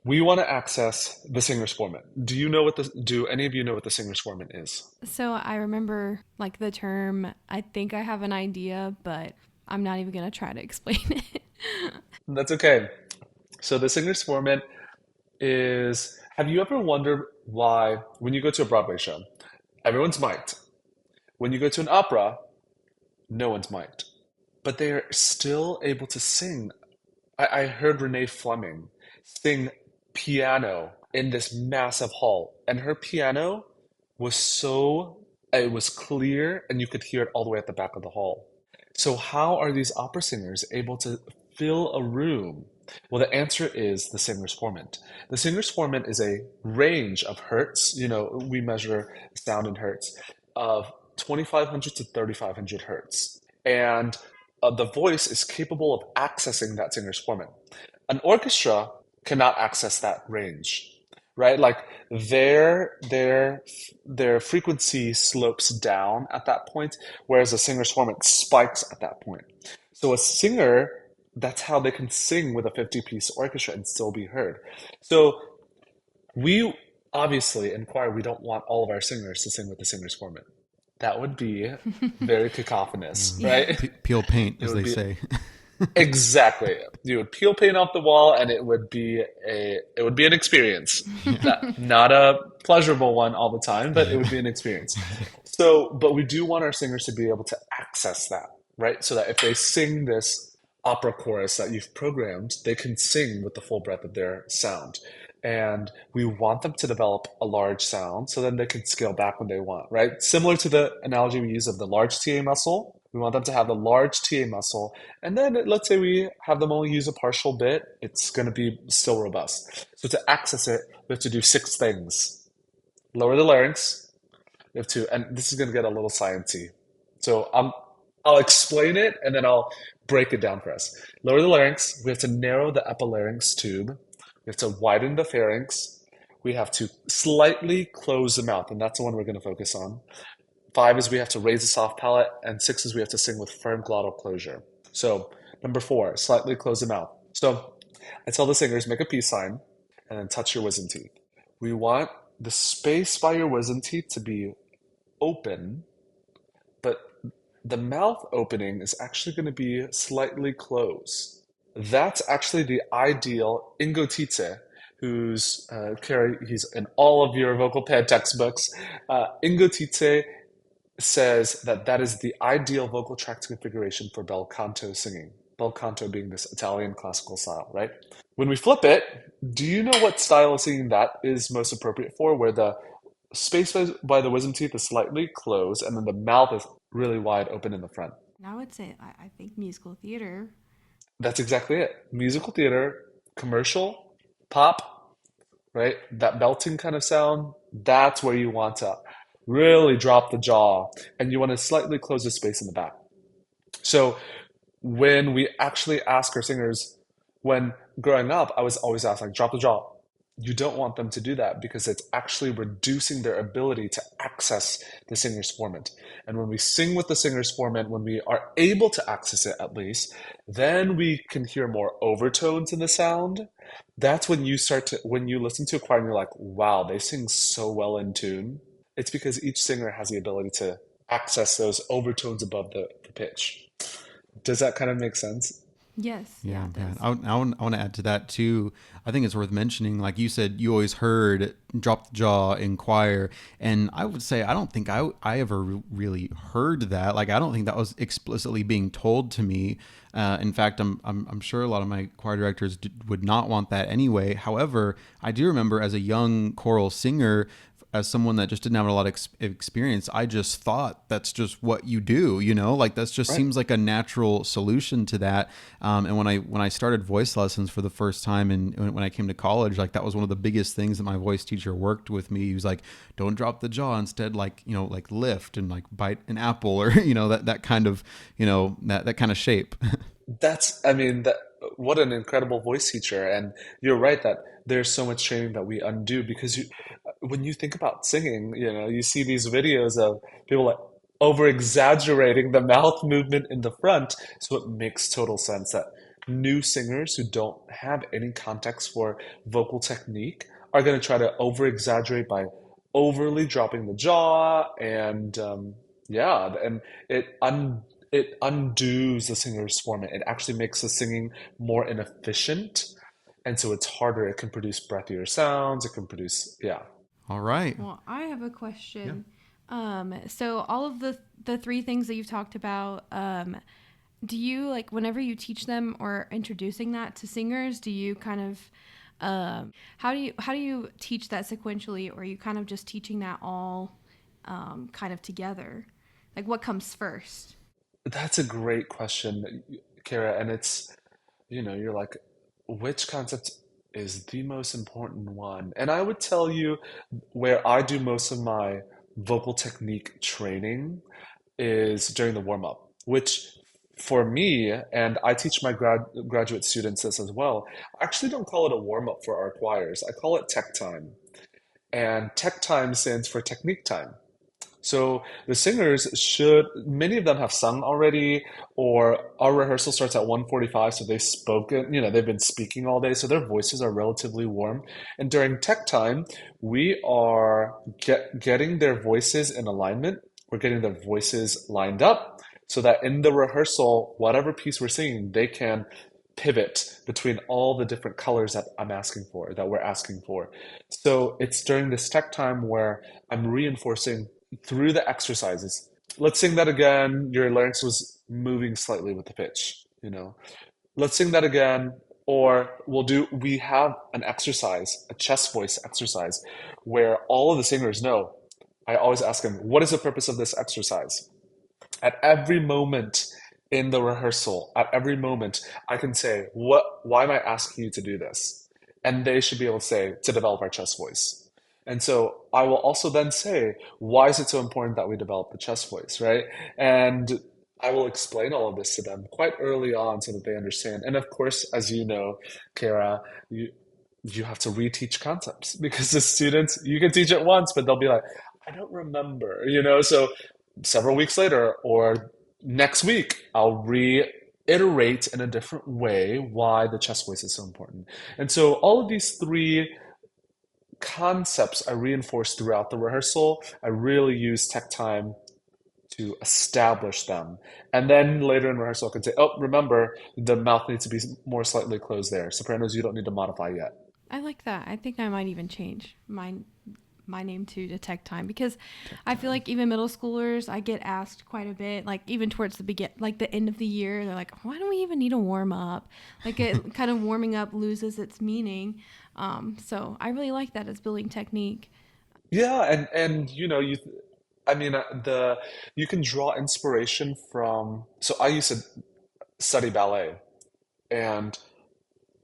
we want to access the singer's formant. Do any of you know what the singer's formant is? So I remember like the term, I think I have an idea, but I'm not even going to try to explain it. That's okay. So the singer's formant is, have you ever wondered why when you go to a Broadway show, everyone's mic'd. When you go to an opera, no one's mic'd. But they're still able to sing. I heard Renee Fleming sing piano in this massive hall, and her piano was it was clear, and you could hear it all the way at the back of the hall. So, how are these opera singers able to fill a room? Well, the answer is the singer's formant. The singer's formant is a range of hertz. We measure sound in hertz of 2,500 to 3,500 hertz. And the voice is capable of accessing that singer's formant. An orchestra cannot access that range, right? Like their frequency slopes down at that point, whereas a singer's formant spikes at that point. So a singer, that's how they can sing with a 50-piece orchestra and still be heard. So we obviously in choir we don't want all of our singers to sing with the singer's formant. That would be very cacophonous, Mm. Yeah. right? Peel paint, It as would they be say. exactly. You would peel paint off the wall, and it would be an experience. Yeah. Not a pleasurable one all the time, but it would be an experience. So, but we do want our singers to be able to access that, right? So that if they sing this opera chorus that you've programmed, they can sing with the full breadth of their sound. and we want them to develop a large sound so then they can scale back when they want, right? Similar to the analogy we use of the large TA muscle. We want them to have the large TA muscle, and then let's say we have them only use a partial bit, it's going to be still robust. So to access it, we have to do 6 things. Lower the larynx, we have to, and this is going to get a little sciencey. So I'll explain it and then I'll break it down for us. Lower the larynx, we have to narrow the epilarynx tube. We have to widen the pharynx. We have to slightly close the mouth, and that's the one we're going to focus on. 5 is we have to raise the soft palate, and 6 is we have to sing with firm glottal closure. So number 4, slightly close the mouth. So I tell the singers, make a peace sign and then touch your wisdom teeth. We want the space by your wisdom teeth to be open, but the mouth opening is actually going to be slightly closed. That's actually the ideal Ingotite, who's Carrie, he's in all of your vocal pad textbooks. Ingotite says that that is the ideal vocal tract configuration for bel canto singing. Bel canto being this Italian classical style, right? When we flip it, do you know what style of singing that is most appropriate for, where the space by the wisdom teeth is slightly closed and then the mouth is really wide open in the front? And I would say I think musical theater. That's exactly it. Musical theater, commercial, pop, right? That belting kind of sound, that's where you want to really drop the jaw and you want to slightly close the space in the back. So when we actually ask our singers, when growing up, I was always asked, like, drop the jaw. You don't want them to do that because it's actually reducing their ability to access the singer's formant. And when we sing with the singer's formant, when we are able to access it at least, then we can hear more overtones in the sound. That's when you start to, when you listen to a choir and you're like, wow, they sing so well in tune. It's because each singer has the ability to access those overtones above the pitch. Does that kind of make sense? Yes, yeah, Yeah, it man. does. I want to add to that too. I think it's worth mentioning. Like you said, you always heard "drop the jaw" in choir, and I would say I don't think I ever really heard that. Like I don't think that was explicitly being told to me. In fact, I'm sure a lot of my choir directors would not want that anyway. However, I do remember as a young choral singer, as someone that just didn't have a lot of experience, I just thought that's just what you do, like that's just Right. seems like a natural solution to that. And when I started voice lessons for the first time, and when I came to college, like that was one of the biggest things that my voice teacher worked with me. He was like, "Don't drop the jaw. Instead, like like lift and like bite an apple, or that kind of that kind of shape." I mean, what an incredible voice teacher. And you're right that there's so much training that we undo because when you think about singing, you see these videos of people like over exaggerating the mouth movement in the front. So it makes total sense that new singers who don't have any context for vocal technique are going to try to over exaggerate by overly dropping the jaw and yeah, and it un it undoes the singer's format. It actually makes the singing more inefficient, and so it's harder. It can produce breathier sounds. It can produce, yeah. All right. Well, I have a Yeah. question. So all of the three things that you've talked about, do you like whenever you teach them or introducing that to singers, do you kind of how do you teach that sequentially, or are you kind of just teaching that all kind of together? Like what comes first? That's a great question, Kara. And it's, you're like, which concept is the most important one? And I would tell you where I do most of my vocal technique training is during the warm up, which for me, and I teach my graduate students this as well, I actually don't call it a warm up for our choirs. I call it tech time. And tech time stands for technique time. So the singers should, many of them have sung already, or our rehearsal starts at 1:45, so they've spoken, they've been speaking all day, so their voices are relatively warm. And during tech time, we are getting their voices in alignment. We're getting their voices lined up so that in the rehearsal, whatever piece we're singing, they can pivot between all the different colors that I'm asking for, that we're asking for. So it's during this tech time where I'm reinforcing through the exercises. Let's sing that again. Your larynx was moving slightly with the pitch. Let's sing that again. Or we have an exercise, a chest voice exercise, where all of the singers know. I always ask them, what is the purpose of this exercise? At every moment in the rehearsal, at every moment, I can say, why am I asking you to do this? And they should be able to say, to develop our chest voice. And so I will also then say, why is it so important that we develop the chest voice, right? And I will explain all of this to them quite early on so that they understand. And of course, as you know, Kara, you have to reteach concepts because the students, you can teach it once, but they'll be like, I don't remember, So several weeks later or next week, I'll reiterate in a different way why the chest voice is so important. And so all of these three concepts I reinforce throughout the rehearsal. I really use tech time to establish them. And then later in rehearsal, I can say, oh, remember, the mouth needs to be more slightly closed there. Sopranos, you don't need to modify yet. I like that. I think I might even change my name to Tech Time, because I feel like even middle schoolers, I get asked quite a bit, like even towards the end of the year, they're like, why do we even need a warm up? Like it kind of warming up loses its meaning. So I really like that as building technique. Yeah, and I mean the you can draw inspiration from. So I used to study ballet, and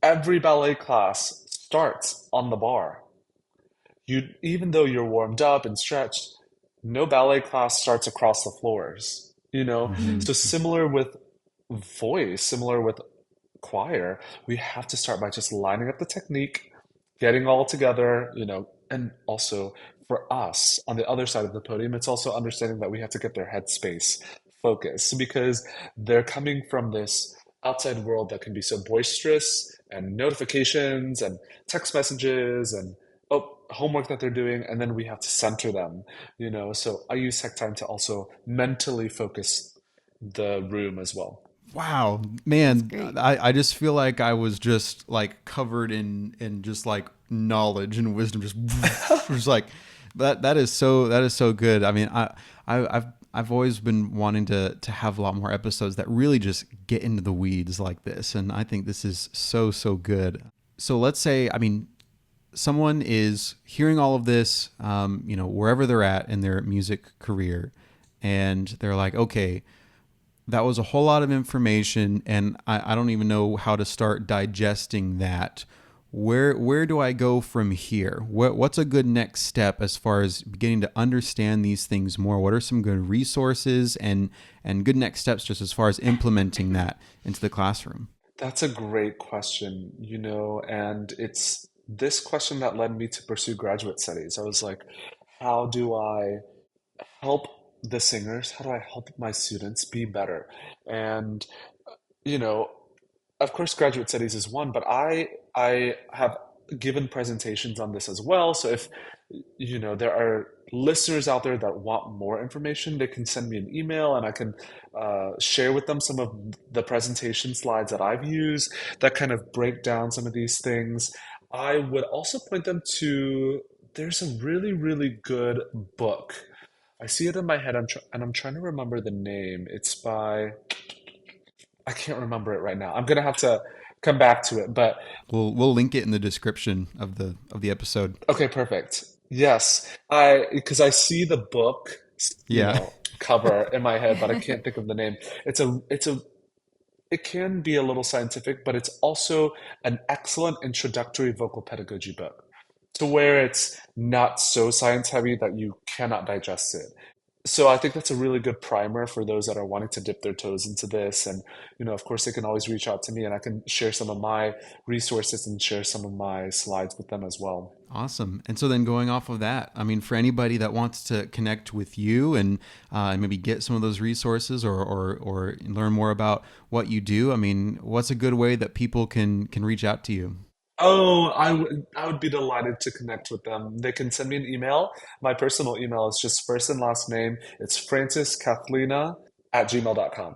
every ballet class starts on the bar. Even though you're warmed up and stretched, no ballet class starts across the floors, Mm-hmm. So similar with voice, similar with choir, we have to start by just lining up the technique, getting all together, and also for us on the other side of the podium, it's also understanding that we have to get their headspace focused because they're coming from this outside world that can be so boisterous and notifications and text messages and homework that they're doing, and then we have to center them, So I use tech time to also mentally focus the room as well. Wow, That's man, great. I just feel like I was just like covered in just like knowledge and wisdom, just like that is so good. I mean, I've always been wanting to have a lot more episodes that really just get into the weeds like this, and I think this is so good. So let's say, I mean, someone is hearing all of this, wherever they're at in their music career, and they're like, okay, that was a whole lot of information, and I don't even know how to start digesting that. Where do I go from here? What's a good next step as far as beginning to understand these things more? What are some good resources and good next steps just as far as implementing that into the classroom? That's a great question, and it's this question that led me to pursue graduate studies. I was like, how do I help the singers? How do I help my students be better? And, you know, of course, graduate studies is one, but I have given presentations on this as well. So if there are listeners out there that want more information, they can send me an email, and I can share with them some of the presentation slides that I've used that kind of break down some of these things. I would also point them to there's a really, really good book. I see it in my head, and I'm trying to remember the name. It's by I can't remember it right now. I'm gonna have to come back to it, but We'll link it in the description of the episode. okay, perfect. Yes, I because I see the book, Yeah. cover in my head, but I can't think of the name. It can be a little scientific, but it's also an excellent introductory vocal pedagogy book to where it's not so science heavy that you cannot digest it. So I think that's a really good primer for those that are wanting to dip their toes into this. And, of course, they can always reach out to me and I can share some of my resources and share some of my slides with them as well. Awesome. And so then going off of that, I mean, for anybody that wants to connect with you and maybe get some of those resources or learn more about what you do, I mean, what's a good way that people can reach out to you? Oh, I would be delighted to connect with them. They can send me an email. My personal email is just first and last name. It's franciscathlina@gmail.com.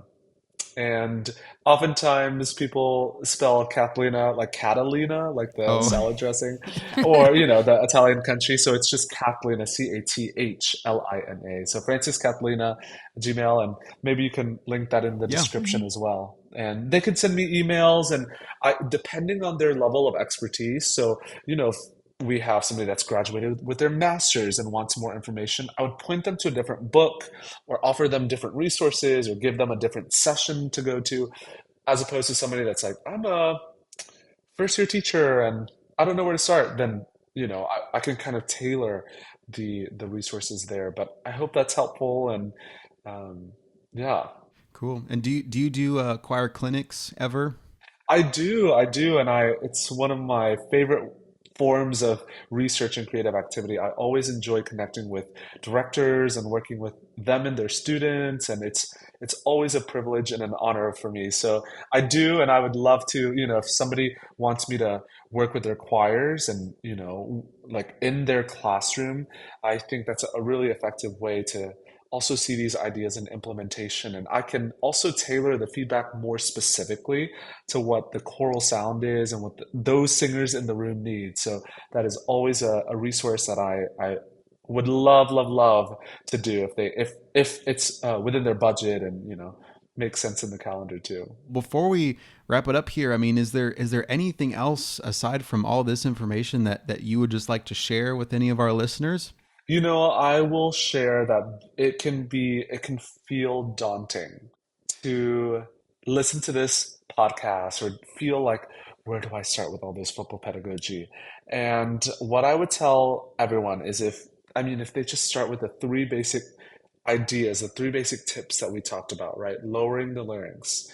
And oftentimes people spell Cathlina like Catalina, like the Oh, salad dressing, or the Italian country. So it's just Cathlina, Cathlina. So Francis Cathlina, Gmail, and maybe you can link that in the yeah. description as well. And they could send me emails, and depending on their level of expertise. So if we have somebody that's graduated with their master's and wants more information, I would point them to a different book or offer them different resources or give them a different session to go to, as opposed to somebody that's like, I'm a first year teacher and I don't know where to start. Then, I can kind of tailor the resources there. But I hope that's helpful. And yeah. Cool. And do you do choir clinics ever? I do, and it's one of my favorite forms of research and creative activity. I always enjoy connecting with directors and working with them and their students, and it's always a privilege and an honor for me. So I do, and I would love to, if somebody wants me to work with their choirs and, like in their classroom, I think that's a really effective way to also see these ideas in implementation. And I can also tailor the feedback more specifically to what the choral sound is and what those singers in the room need. So that is always a resource that I would love, love, love to do if it's within their budget and makes sense in the calendar too. Before we wrap it up here, I mean, is there anything else aside from all this information that you would just like to share with any of our listeners? I will share that it can feel daunting to listen to this podcast or feel like, where do I start with all this football pedagogy? And what I would tell everyone is if they just start with the three basic ideas, the three basic tips that we talked about, right? Lowering the larynx,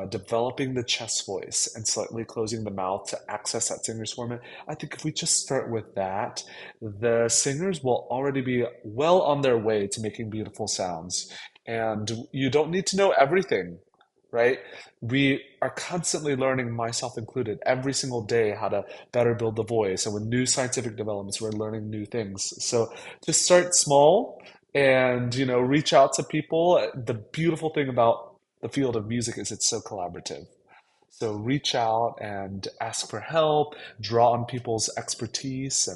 developing the chest voice, and slightly closing the mouth to access that singer's format. I think if we just start with that, the singers will already be well on their way to making beautiful sounds. And you don't need to know everything, right? We are constantly learning, myself included, every single day how to better build the voice. And with new scientific developments, we're learning new things. So just start small and, reach out to people. The beautiful thing about the field of music is it's so collaborative. So reach out and ask for help, draw on people's expertise,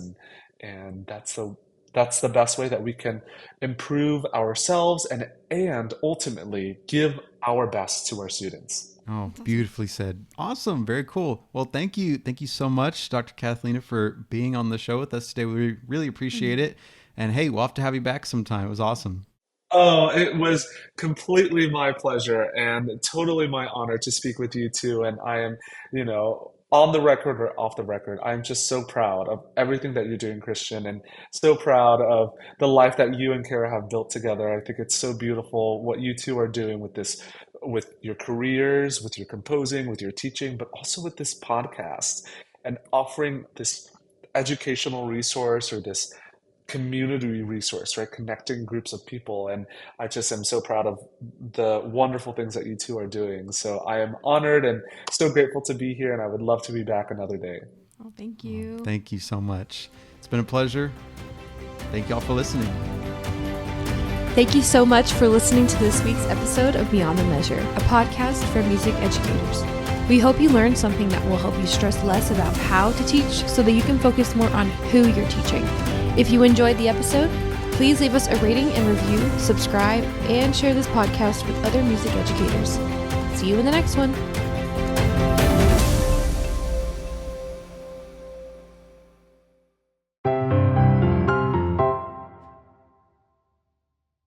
and that's the best way that we can improve ourselves and ultimately give our best to our students. Oh, beautifully said. Awesome. Very cool. Well, thank you. Thank you so much, Dr. Cathlina, for being on the show with us today. We really appreciate it. And hey, we'll have to have you back sometime. It was awesome. Oh, it was completely my pleasure and totally my honor to speak with you too. And I am, on the record or off the record, I'm just so proud of everything that you're doing, Christian, and so proud of the life that you and Kara have built together. I think it's so beautiful what you two are doing with this, with your careers, with your composing, with your teaching, but also with this podcast and offering this educational resource or this community resource, right? Connecting groups of people. And I just am so proud of the wonderful things that you two are doing. So I am honored and so grateful to be here, and I would love to be back another day. Oh, thank Oh, you. thank you so much. It's been a pleasure. Thank you all for listening. Thank you so much for listening to this week's episode of Beyond the Measure, a podcast for music educators. We hope you learned something that will help you stress less about how to teach so that you can focus more on who you're teaching. If you enjoyed the episode, please leave us a rating and review, subscribe, and share this podcast with other music educators. See you in the next one.